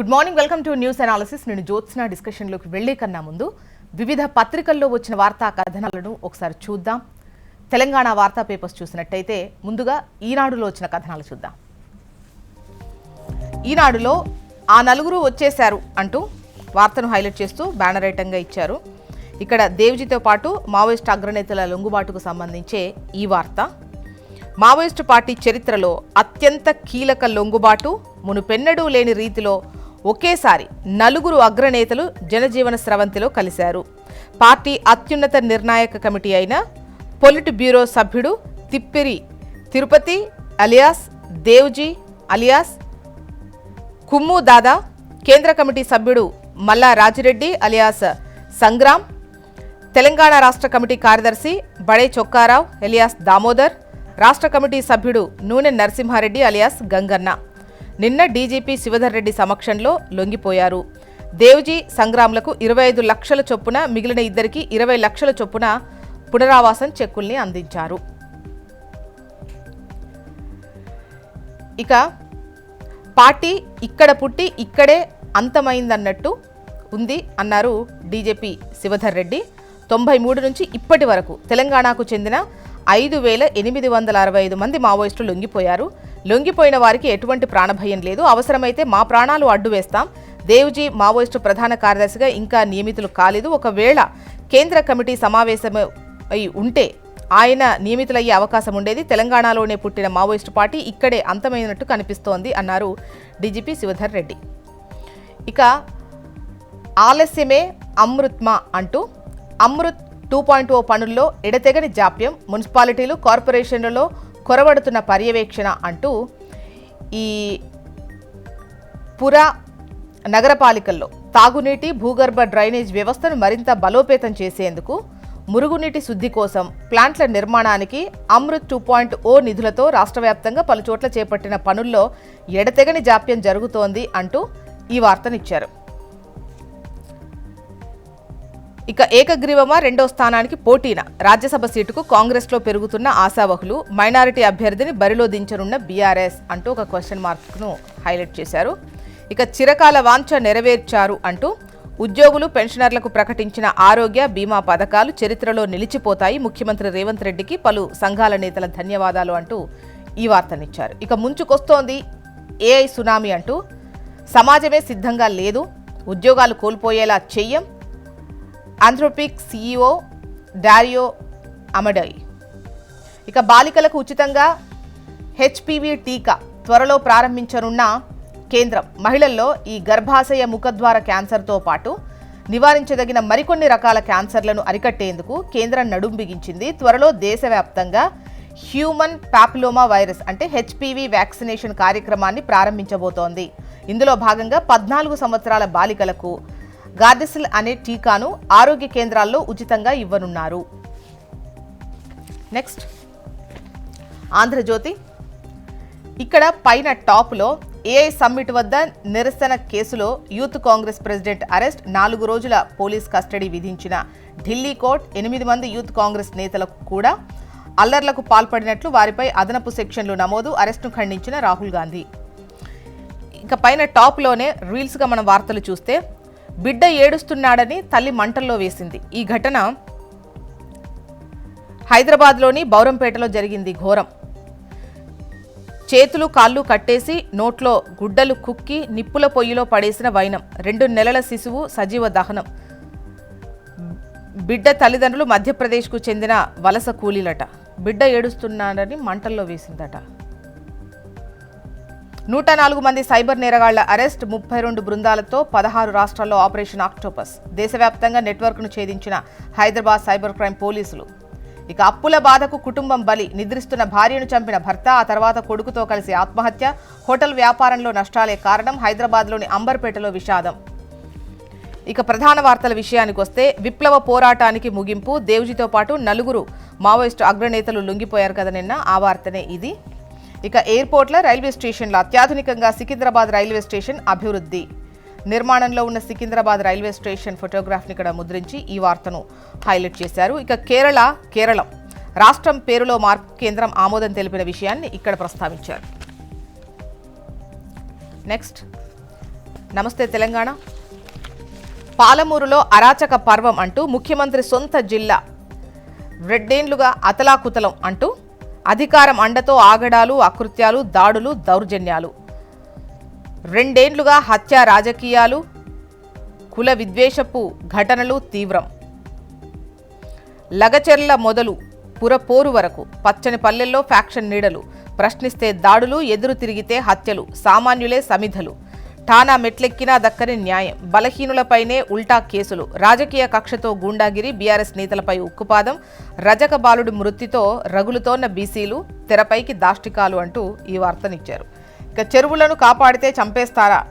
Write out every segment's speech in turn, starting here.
Good morning, welcome to news analysis. నేను జ్యోత్స్న. డిస్కషన్లోకి వెళ్లే కన్నా ముందు వివిధ పత్రికల్లో వచ్చిన వార్తా కథనాలను ఒకసారి చూద్దాం. తెలంగాణ వార్తా పేపర్స్ చూసినట్టయితే ముందుగా ఈనాడులో వచ్చిన కథనాలు చూద్దాం. ఈనాడులో ఆ నలుగురు వచ్చేశారు అంటూ వార్తను హైలైట్ చేస్తూ బ్యానర్ ఐటంగా ఇచ్చారు. ఇక్కడ దేవ్జీతో పాటు మావోయిస్ట్ అగ్రనేతల లొంగుబాటుకు సంబంధించే ఈ వార్త. మావోయిస్టు పార్టీ చరిత్రలో అత్యంత కీలక లొంగుబాటు, మునుపెన్నడూ లేని రీతిలో ఒకేసారి నలుగురు అగ్రనేతలు జనజీవన స్రవంతిలో కలిశారు. పార్టీ అత్యున్నత నిర్ణాయక కమిటీ అయిన పొలిట్ బ్యూరో సభ్యుడు తిప్పిరి తిరుపతి అలియాస్ దేవ్జీ అలియాస్ కుమ్ము దాదా, కేంద్ర కమిటీ సభ్యుడు మల్లా రాజిరెడ్డి అలియాస్ సంగ్రామ్, తెలంగాణ రాష్ట్ర కమిటీ కార్యదర్శి బడే చొక్కారావు అలియాస్ దామోదర్, రాష్ట్ర కమిటీ సభ్యుడు నూనె నరసింహారెడ్డి అలియాస్ గంగన్న నిన్న డీజీపీ శివధర్ రెడ్డి సమక్షంలో లొంగిపోయారు. దేవ్జీ సంగ్రామ్లకు 25 లక్షల చొప్పున, మిగిలిన ఇద్దరికి 20 లక్షల చొప్పున పునరావాసం చెక్కుల్ని అందించారు. ఇక పార్టీ ఇక్కడ పుట్టి ఇక్కడే అంతమైందన్నట్టు ఉంది అన్నారు డీజీపీ శివధర్ రెడ్డి. 93 నుంచి ఇప్పటి వరకు తెలంగాణకు చెందిన 5,865 మంది మావోయిస్టులు లొంగిపోయారు. లొంగిపోయిన వారికి ఎటువంటి ప్రాణభయం లేదు. అవసరమైతే మా ప్రాణాలు అడ్డు వేస్తాం. దేవ్జీ మావోయిస్టు ప్రధాన కార్యదర్శిగా ఇంకా నియమితులు కాలేదు. ఒకవేళ కేంద్ర కమిటీ సమావేశమై ఉంటే ఆయన నియమితులయ్యే అవకాశం ఉండేది. తెలంగాణలోనే పుట్టిన మావోయిస్టు పార్టీ ఇక్కడే అంతమైనట్టు కనిపిస్తోంది అన్నారు డీజీపీ శివధర్ రెడ్డి. ఇక ఆలస్యమే అమృత్మా అంటూ అమృత్ 2.0 పనుల్లో ఎడతెగని జాప్యం, మున్సిపాలిటీలు కార్పొరేషన్లలో కొరవడుతున్న పర్యవేక్షణ అంటూ ఈ పుర నగరపాలికల్లో తాగునీటి భూగర్భ డ్రైనేజ్ వ్యవస్థను మరింత బలోపేతం చేసేందుకు, మురుగునీటి శుద్ధి కోసం ప్లాంట్ల నిర్మాణానికి అమృత్ 2.0 నిధులతో రాష్ట్ర వ్యాప్తంగా పలుచోట్ల చేపట్టిన పనుల్లో ఎడతెగని జాప్యం జరుగుతోంది అంటూ ఈ వార్తనిచ్చారు. ఇక ఏకగ్రీవమా రెండో స్థానానికి పోటీన రాజ్యసభ సీటుకు కాంగ్రెస్లో పెరుగుతున్న ఆశావహులు, మైనారిటీ అభ్యర్థిని బరిలో దించనున్న బీఆర్ఎస్ అంటూ ఒక క్వశ్చన్ మార్క్ను హైలైట్ చేశారు. ఇక చిరకాల వాంఛ నెరవేర్చారు అంటూ ఉద్యోగులు పెన్షనర్లకు ప్రకటించిన ఆరోగ్య బీమా పథకాలు చరిత్రలో నిలిచిపోతాయి. ముఖ్యమంత్రి రేవంత్ రెడ్డికి పలు సంఘాల నేతల ధన్యవాదాలు అంటూ ఈ వార్తనిచ్చారు. ఇక ముంచుకొస్తోంది ఏఐ సునామీ అంటూ సమాజమే సిద్ధంగా లేదు, ఉద్యోగాలు కోల్పోయేలా చెయ్యం. Anthropic CEO Dario Amodei. ఇక బాలికలకు ఉచితంగా హెచ్పివి టీకా త్వరలో ప్రారంభించనున్న కేంద్రం మహిళల్లో ఈ గర్భాశయ ముఖద్వార క్యాన్సర్తో పాటు నివారించదగిన మరికొన్ని రకాల క్యాన్సర్లను అరికట్టేందుకు కేంద్రం నడుం బిగించింది. త్వరలో దేశవ్యాప్తంగా హ్యూమన్ పాపిలోమా వైరస్ అంటే హెచ్పివి వ్యాక్సినేషన్ కార్యక్రమాన్ని ప్రారంభించబోతోంది. ఇందులో భాగంగా 14 సంవత్సరాల బాలికలకు గార్డిసిల్ అనే టీకాను ఆరోగ్య కేంద్రాల్లో ఉచితంగా ఇవ్వనున్నారు. నెక్స్ట్ ఆంధ్రజ్యోతి. ఇక్కడ పైన టాప్లో ఏఐ సమ్మిట్ వద్ద నిరసన కేసులో యూత్ కాంగ్రెస్ ప్రెసిడెంట్ అరెస్ట్, 4 రోజుల పోలీస్ కస్టడీ విధించిన ఢిల్లీ కోర్టు. 8 మంది యూత్ కాంగ్రెస్ నేతలకు కూడా అల్లర్లకు పాల్పడినట్లు వారిపై అదనపు సెక్షన్లు నమోదు, అరెస్టును ఖండించిన రాహుల్ గాంధీ. ఇక పైన టాప్లోనే రీల్స్గా మనం వార్తలు చూస్తే బిడ్డ ఏడుస్తున్నాడని తల్లి మంటల్లో వేసింది. ఈ ఘటన హైదరాబాద్లోని బౌరంపేటలో జరిగింది. ఘోరం. చేతులు కాళ్ళు కట్టేసి నోట్లో గుడ్డలు కుక్కి నిప్పుల పొయ్యిలో పడేసిన వైనం. 2 నెలల శిశువు సజీవ దహనం. బిడ్డ తల్లిదండ్రులు మధ్యప్రదేశ్కు చెందిన వలస కూలీలట. బిడ్డ ఏడుస్తున్నాడని మంటల్లో వేసిందట. 104 మంది సైబర్ నేరగాళ్ల అరెస్ట్, 32 బృందాలతో 16 రాష్ట్రాల్లో ఆపరేషన్ ఆక్టోపస్. దేశవ్యాప్తంగా నెట్వర్క్ను ఛేదించిన హైదరాబాద్ సైబర్ క్రైమ్ పోలీసులు. ఇక అప్పుల బాధకు కుటుంబం బలి, నిద్రిస్తున్న భార్యను చంపిన భర్త, ఆ తర్వాత కొడుకుతో కలిసి ఆత్మహత్య. హోటల్ వ్యాపారంలో నష్టాలే కారణం, హైదరాబాద్లోని అంబర్పేటలో విషాదం. ఇక ప్రధాన వార్తల విషయానికి వస్తే విప్లవ పోరాటానికి ముగింపు, దేవ్జీతో పాటు 4 మావోయిస్టు అగ్రనేతలు లొంగిపోయారు కదా నిన్న, ఆ వార్తనే ఇది. ఇక ఎయిర్పోర్ట్ల రైల్వే స్టేషన్లో అత్యాధునికంగా సికింద్రాబాద్ రైల్వే స్టేషన్ అభివృద్ధి. నిర్మాణంలో ఉన్న సికింద్రాబాద్ రైల్వే స్టేషన్ ఫోటోగ్రాఫ్ని ఇక్కడ ముద్రించి ఈ వార్తను హైలైట్ చేశారు. ఇక కేరళం రాష్ట్రం పేరులో మార్పు కేంద్రం ఆమోదం తెలిపిన విషయాన్ని ఇక్కడ ప్రస్తావించారు. నెక్స్ట్ నమస్తే తెలంగాణ. పాలమూరులో అరాచక పర్వం అంటూ ముఖ్యమంత్రి సొంత జిల్లా రెండేండ్లుగా అతలాకుతలం అంటూ అధికారం అండతో ఆగడాలు, అకృత్యాలు, దాడులు, దౌర్జన్యాలు. రెండేండ్లుగా హత్య రాజకీయాలు, కుల విద్వేషపు ఘటనలు తీవ్రం. లగచెర్ల మొదలు పురపోరు వరకు పచ్చని పల్లెల్లో ఫ్యాక్షన్ నీడలు. ప్రశ్నిస్తే దాడులు, ఎదురు తిరిగితే హత్యలు. సామాన్యులే సమిధలు. ఠానా మెట్లెక్కినా దక్కని న్యాయం. బలహీనులపైనే ఉల్టా కేసులు. రాజకీయ కక్షతో గూండాగిరి. బీఆర్ఎస్ నేతలపై ఉక్కుపాదం. రజక బాలుడి మృతితో రగులుతోన్న బీసీలు. తెరపైకి దాష్టికాలు అంటూ ఈ వార్తనిచ్చారు. ఇక చెరువులను కాపాడితే చంపేస్తారా?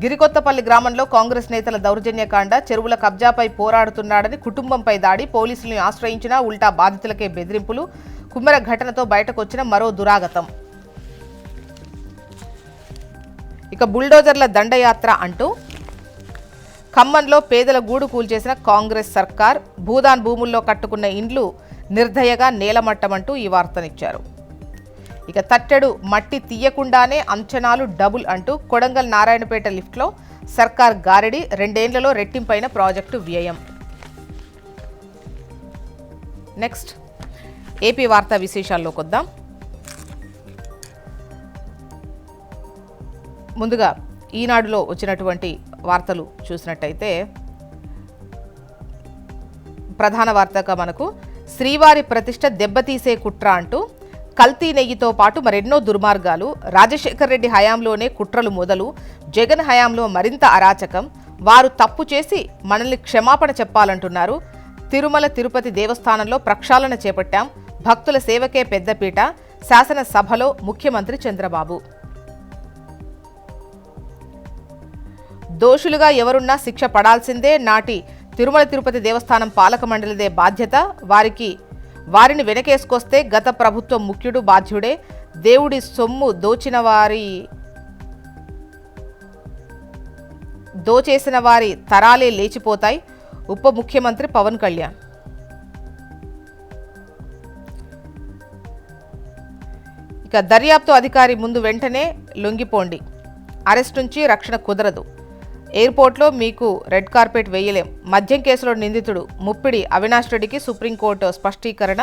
గిరికొత్తపల్లి గ్రామంలో కాంగ్రెస్ నేతల దౌర్జన్యకాండ. చెరువుల కబ్జాపై పోరాడుతున్నాడని కుటుంబంపై దాడి. పోలీసులను ఆశ్రయించినా ఉల్టా బాధితులకే బెదిరింపులు. కుమ్మర ఘటనతో బయటకొచ్చిన మరో దురాగతం. ఇక బుల్డోజర్ల దండయాత్ర అంటూ ఖమ్మంలో పేదల గూడు కూల్చేసిన కాంగ్రెస్ సర్కార్. భూదాన్ భూముల్లో కట్టుకున్న ఇండ్లు నిర్దయగా నేలమట్టమంటూ ఈ వార్తనిచ్చారు. ఇక తట్టెడు మట్టి తీయకుండానే అంచనాలు డబుల్ అంటూ కొడంగల్ నారాయణపేట లిఫ్ట్లో సర్కార్ గారడి. 2 ఏళ్లలో రెట్టింపైన ప్రాజెక్టు వ్యయం. నెక్స్ట్ ఏపీ వార్తా విశేషాల్లోకి వద్దాం. ముందుగా ఈనాడులో వచ్చినటువంటి వార్తలు చూసినట్టయితే ప్రధాన వార్తగా మనకు శ్రీవారి ప్రతిష్ట దెబ్బతీసే కుట్ర అంటూ కల్తీ నెయ్యితో పాటు మరెన్నో దుర్మార్గాలు. రాజశేఖర్ రెడ్డి హయాంలోనే కుట్రలు మొదలు. జగన్ హయాంలో మరింత అరాచకం. వారు తప్పు చేసి మనల్ని క్షమాపణ చెప్పాలంటున్నారు. తిరుమల తిరుపతి దేవస్థానంలో ప్రక్షాళన చేపట్టాం. భక్తుల సేవకే పెద్దపీట. శాసనసభలో ముఖ్యమంత్రి చంద్రబాబు. దోషులుగా ఎవరున్నా శిక్ష పడాల్సిందే. నాటి తిరుమల తిరుపతి దేవస్థానం పాలక మండలిదే బాధ్యత. వారిని వెనకేసుకొస్తే గత ప్రభుత్వం ముఖ్యుడు బాధ్యుడే. దేవుడి సొమ్ము దోచేసిన వారి తరాలే లేచిపోతాయి. ఉప ముఖ్యమంత్రి పవన్ కళ్యాణ్. ఇక దర్యాప్తు అధికారి ముందు వెంటనే లొంగిపోండి. అరెస్ట్ నుంచి రక్షణ కుదరదు. ఎయిర్పోర్ట్లో మీకు రెడ్ కార్పెట్ వేయలేం. మద్యం కేసులో నిందితుడు ముప్పిడి అవినాష్ రెడ్డికి సుప్రీంకోర్టు స్పష్టీకరణ.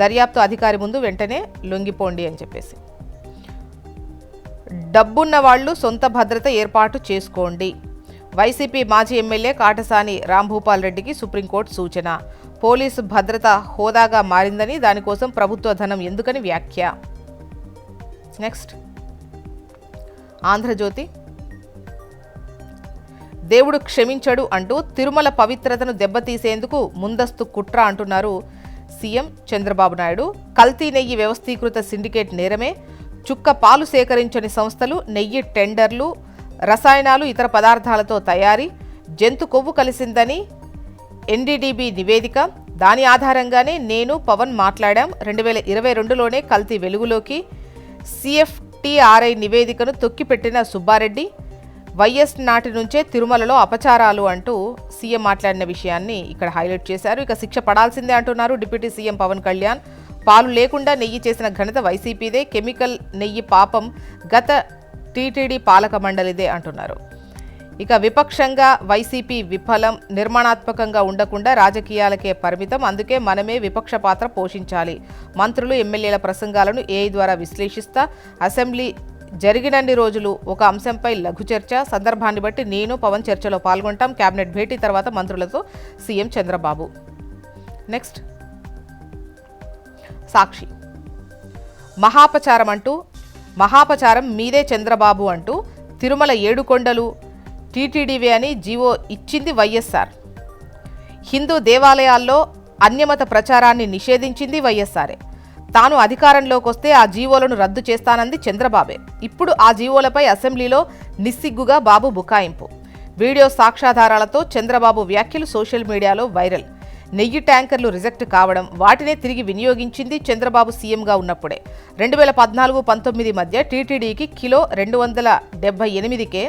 దర్యాప్తు అధికారి ముందు వెంటనే లొంగిపోండి అని చెప్పేసి. డబ్బున్న వాళ్ళు సొంత భద్రత ఏర్పాటు చేసుకోండి. వైసీపీ మాజీ ఎమ్మెల్యే కాటసాని రాంభూపాల్ రెడ్డికి సుప్రీంకోర్టు సూచన. పోలీసు భద్రత హోదాగా మారిందని, దానికోసం ప్రభుత్వ ధనం ఎందుకని వ్యాఖ్య. నెక్స్ట్ ఆంధ్రజ్యోతి. దేవుడు క్షమించడు అంటూ తిరుమల పవిత్రతను దెబ్బతీసేందుకు ముందస్తు కుట్ర అంటున్నారు సీఎం చంద్రబాబు నాయుడు. కల్తీ నెయ్యి వ్యవస్థీకృత సిండికేట్ నేరమే. చుక్క పాలు సేకరించని సంస్థలు, నెయ్యి టెండర్లు, రసాయనాలు, ఇతర పదార్థాలతో తయారీ. జంతు కొవ్వు కలిసిందని ఎన్డీడీబీ నివేదిక. దాని ఆధారంగానే నేను పవన్ మాట్లాడాం. 2022లోనే కల్తీ వెలుగులోకి. సిఎఫ్టిఆర్ఐ నివేదికను తొక్కిపెట్టిన సుబ్బారెడ్డి. వైఎస్ నాటి నుంచే తిరుమలలో అపచారాలు అంటూ సీఎం మాట్లాడిన విషయాన్ని ఇక్కడ హైలైట్ చేశారు. ఇక శిక్ష పడాల్సిందే అంటున్నారు డిప్యూటీ సీఎం పవన్ కళ్యాణ్. పాలు లేకుండా నెయ్యి చేసిన ఘనత వైసీపీదే. కెమికల్ నెయ్యి పాపం గత టీటీడీ పాలక మండలిదే అంటున్నారు. ఇక విపక్షంగా వైసీపీ విఫలం. నిర్మాణాత్మకంగా ఉండకుండా రాజకీయాలకే పరిమితం. అందుకే మనమే విపక్ష పాత్ర పోషించాలి. మంత్రులు, ఎమ్మెల్యేల ప్రసంగాలను ఏఐ ద్వారా విశ్లేషిస్తా. అసెంబ్లీ జరిగినన్ని రోజులు ఒక అంశంపై లఘు చర్చ. సందర్భాన్ని బట్టి నేను పవన్ చర్చలో పాల్గొంటాం. కేబినెట్ భేటీ తర్వాత మంత్రులతో సీఎం చంద్రబాబు. నెక్స్ట్ సాక్షి. మహాపచారం మీదే చంద్రబాబు అంటూ తిరుమల 7 కొండలు టీటీడీవీ అని జీవో ఇచ్చింది వైఎస్ఆర్. హిందూ దేవాలయాల్లో అన్యమత ప్రచారాన్ని నిషేధించింది వైఎస్ఆరే. తాను అధికారంలోకి వస్తే ఆ జీవోలను రద్దు చేస్తానంది చంద్రబాబే. ఇప్పుడు ఆ జీవోలపై అసెంబ్లీలో నిస్సిగ్గుగా బాబు బుకాయింపు. వీడియో సాక్ష్యాధారాలతో చంద్రబాబు వ్యాఖ్యలు సోషల్ మీడియాలో వైరల్. నెయ్యి ట్యాంకర్లు రిజెక్ట్ కావడం, వాటినే తిరిగి వినియోగించింది చంద్రబాబు సీఎంగా ఉన్నప్పుడే. 2014-19 మధ్య టీటీడీకి కిలో 278కే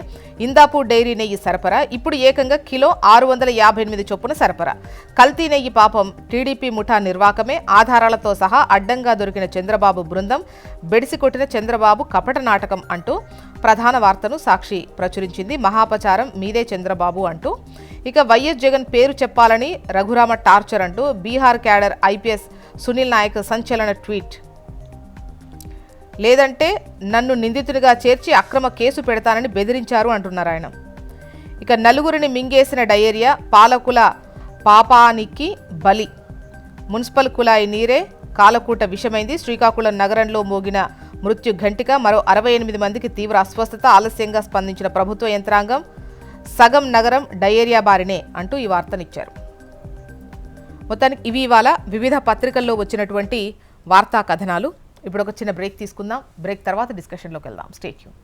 ఇందాపూర్ డైరీ నెయ్యి సరఫరా, ఇప్పుడు ఏకంగా కిలో 658 చొప్పున సరఫరా. కల్తీ నెయ్యి పాపం టీడీపీ ముఠా నిర్వాకమే, ఆధారాలతో సహా అడ్డంగా దొరికిన చంద్రబాబు బృందం, బెడిసికొట్టిన చంద్రబాబు కపట నాటకం అంటూ ప్రధాన వార్తను సాక్షి ప్రచురించింది. మహాపచారం మీదే చంద్రబాబు అంటూ. ఇక వైఎస్ జగన్ పేరు చెప్పాలని రఘురామ టార్చర్ అంటూ బీహార్ క్యాడర్ ఐపీఎస్ సునీల్ నాయక్ సంచలన ట్వీట్. లేదంటే నన్ను నిందితుడిగా చేర్చి అక్రమ కేసు పెడతానని బెదిరించారు అంటున్నారు ఆయన. ఇక నలుగురిని మింగేసిన డయేరియా, పాలకుల పాపానికి బలి, మున్సిపల్ కుళాయి నీరే కాలకూట విషమైంది. శ్రీకాకుళం నగరంలో మోగిన మృత్యు ఘంటిక, మరో 68 మందికి తీవ్ర అస్వస్థత, ఆలస్యంగా స్పందించిన ప్రభుత్వ యంత్రాంగం, సగం నగరం డయేరియా బారినే అంటూ ఈ వార్తనిచ్చారు. మొత్తానికి ఇవి ఇవాళ వివిధ పత్రికల్లో వచ్చినటువంటి వార్తా కథనాలు. ఇప్పుడు ఒక చిన్న బ్రేక్ తీసుకుందాం. బ్రేక్ తర్వాత డిస్కషన్లోకి వెళ్దాం. Stay tune.